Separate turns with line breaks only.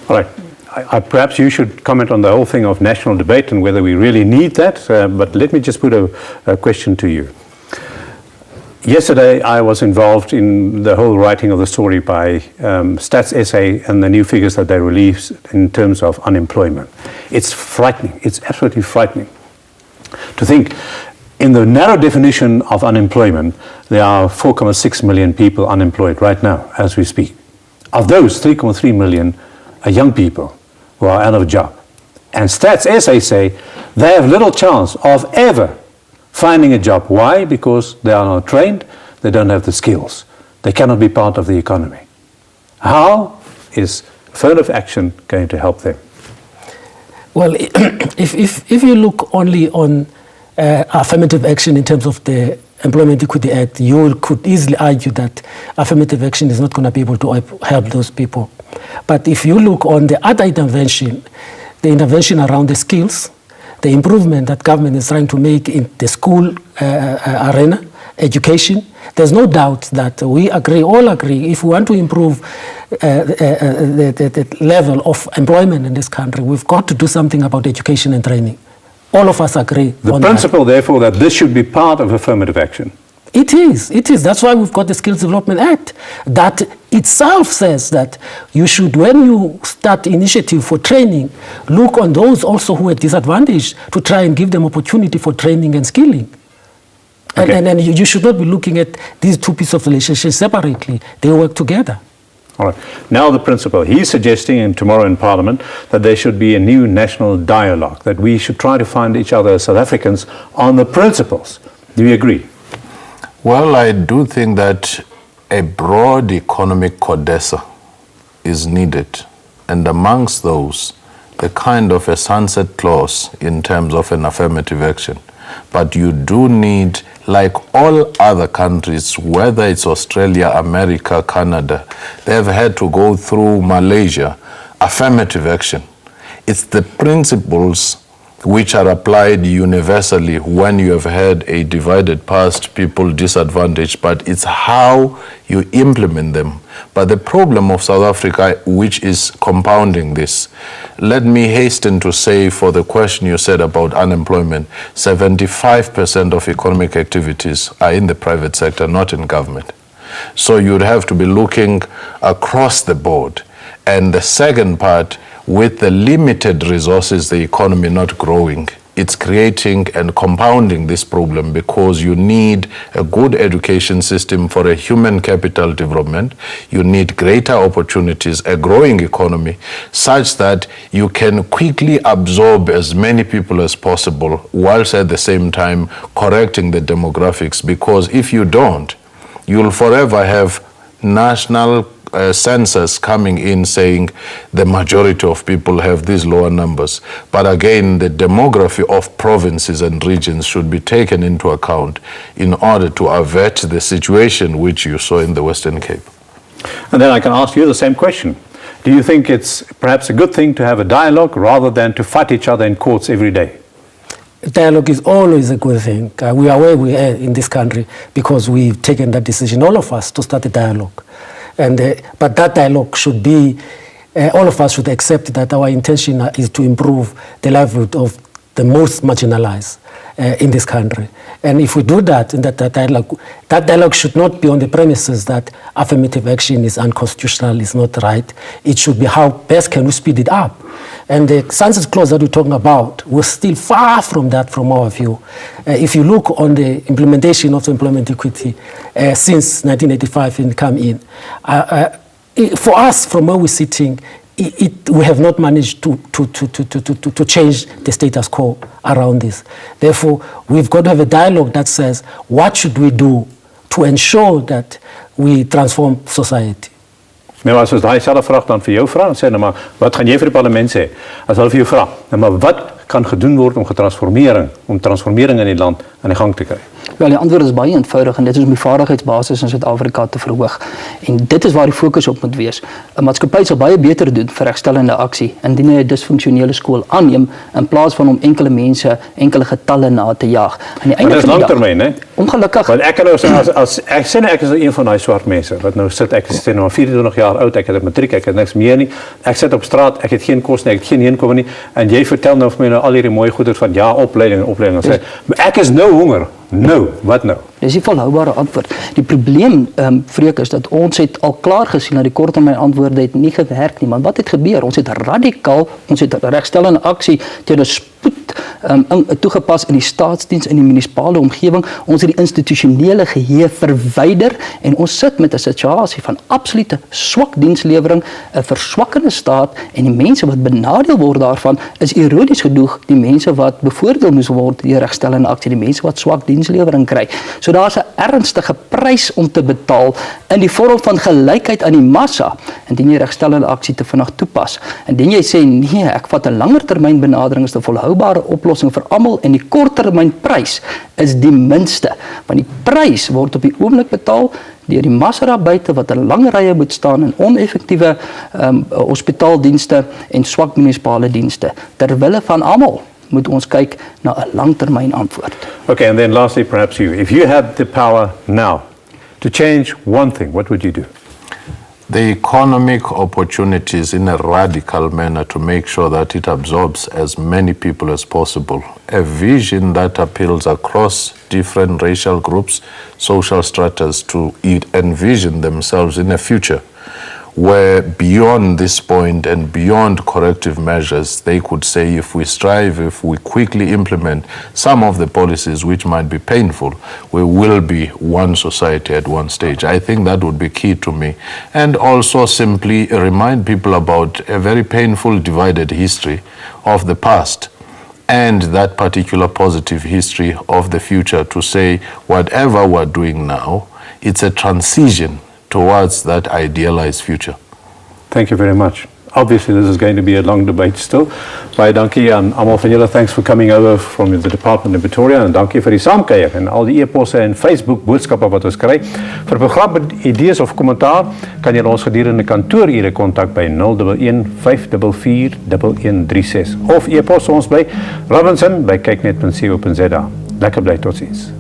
All right. Perhaps you should comment on the whole thing of national debate and whether we really need that, but let me just put a question to you. Yesterday, I was involved in the whole writing of the story by Stats SA and the new figures that they released in terms of unemployment. It's frightening. It's absolutely frightening to think in the narrow definition of unemployment, there are 4.6 million people unemployed right now as we speak. Of those, 3.3 million are young people who are out of a job. And Stats SA say they have little chance of ever finding a job. Why? Because they are not trained, they don't have the skills. They cannot be part of the economy. How is affirmative action going to help them?
Well, if you look only on affirmative action in terms of the Employment Equity Act, you could easily argue that affirmative action is not going to be able to help those people. But if you look on the other intervention, the intervention around the skills, the improvement that government is trying to make in the school arena, education, there's no doubt that we all agree, if we want to improve the level of employment in this country, we've got to do something about education and training. All of us agree on that. The
principle, therefore, that this should be part of affirmative action.
It is. That's why we've got the Skills Development Act. That itself says that you should, when you start initiative for training, look on those also who are disadvantaged to try and give them opportunity for training and skilling. Okay. And you should not be looking at these two pieces of relationships separately. They work together.
All right. Now the principle. He's suggesting tomorrow in Parliament that there should be a new national dialogue, that we should try to find each other as South Africans on the principles. Do you agree?
Well, I do think that a broad economic codessa is needed. And amongst those, the kind of a sunset clause in terms of an affirmative action. But you do need, like all other countries, whether it's Australia, America, Canada, they've had to go through Malaysia, affirmative action. It's the principles which are applied universally when you have had a divided past, people disadvantaged, but it's how you implement them. But the problem of South Africa, which is compounding this, let me hasten to say, for the question you said about unemployment, 75% of economic activities are in the private sector, not in government. So you'd have to be looking across the board. And the second part, with the limited resources, the economy not growing, it's creating and compounding this problem, because you need a good education system for a human capital development. You need greater opportunities, a growing economy, such that you can quickly absorb as many people as possible, whilst at the same time correcting the demographics. Because if you don't, you'll forever have national census coming in saying the majority of people have these lower numbers. But again, the demography of provinces and regions should be taken into account in order to avert the situation which you saw in the Western Cape.
And then I can ask you the same question. Do you think it's perhaps a good thing to have a dialogue rather than to fight each other in courts every day?
Dialogue is always a good thing. We are where we are in this country because we've taken that decision, all of us, to start a dialogue. But that dialogue should be, all of us should accept that our intention is to improve the livelihood of the most marginalized in this country. And if we do that, in that dialogue should not be on the premises that affirmative action is unconstitutional, is not right. It should be how best can we speed it up. And the sunset clause that we're talking about, we're still far from that from our view. If you look on the implementation of the employment equity since 1985 and come in, for us, from where we're sitting, we have not managed to change the status quo around this. Therefore, we've got to have a dialogue that says, what should we do to ensure that we transform society?
Nou, as ons daai selfde vraag dan vir jou vra, en sê nou maar, wat gaan jy vir die parlement sê? As hulle vir jou vra, nou maar wat kan gedoen word om transformering in die land aan die gang te kry?
Wel, die antwoord is baie eenvoudig en dit is om die vaardigheidsbasis in Suid-Afrika te verhoog. En dit is waar die fokus op moet wees. 'n Maatskappy sal baie beter doen vir regstellende aksie indien hy 'n disfunksionele skool aanneem in plaas van om enkele mense, enkele getalle na te jaag. Aan die
Maar
einde
dis
van die dag,
langtermyn, hè?
ongelukkig,
Want ek kan nou sê, as ek sê nou, ek is een van daai swart mense wat nou sit, ek is nou 24 jaar oud, ek het 'n matriek, ek het niks meer nie. Ek sit op straat, ek het geen kos nie, ek het geen inkomste nie en jy vertel nou vir my nou al hierdie mooi goeders van ja, opleiding en sê, maar ek is nou honger. Nou, wat nou?
dis die volhoubare antwoord. Die probleem, Freek, is dat ons het al klaar gesien dat die korttermyn antwoorde het nie gewerk nie. Maar wat het gebeur? Ons het radikaal, ons het regstellende aksie teen 'n spoed toegepas in die staatsdiens, in die munisipale omgewing. Ons het die institusionele geheue verwyder en ons sit met 'n situasie van absolute swak dienslewering, 'n verswakkende staat en die mense wat benadeel word daarvan is ironies genoeg die mense wat bevoordeel moes word deur regstellende aksie, die mense wat swak dienslewering kry. So daar's 'n ernstige prys om te betaal in die vorm van gelykheid aan die massa indien jy regstellende aksie te vinnig toepas. Indien jy sê nee, ek vat 'n langer termyn benadering is 'n volhoubare oplossing vir almal en die korttermyn prys is die minste, want die prys word op die oomblik betaal deur die massa daar buite wat in lang rye moet staan in oneffektiewe hospitaaldienste en swak munisipale dienste. Terwille van almal moet ons kyk na 'n langtermyn antwoord.
Okay, and then lastly, perhaps you. If you had the power now to change one thing, what would you do?
The economic opportunities in a radical manner to make sure that it absorbs as many people as possible. A vision that appeals across different racial groups, social stratas to envision themselves in a future where beyond this point and beyond corrective measures, they could say if we strive, if we quickly implement some of the policies which might be painful, we will be one society at one stage. I think that would be key to me. And also simply remind people about a very painful divided history of the past and that particular positive history of the future to say whatever we're doing now, it's a transition towards that idealized future.
Thank you very much. Obviously, this is going to be a long debate still. Baie dankie aan almal van julle. Thanks for coming over from the Department of Pretoria en dankie vir die saamkuier en al die e-posse en Facebook boodskappe wat ons kry. Vir programme, idees of kommentaar kan julle ons gedurende kantoorure kontak by 011 544 1136 of e-pos ons by Robinson by kyknet.co.za. Lekker bly, totsiens.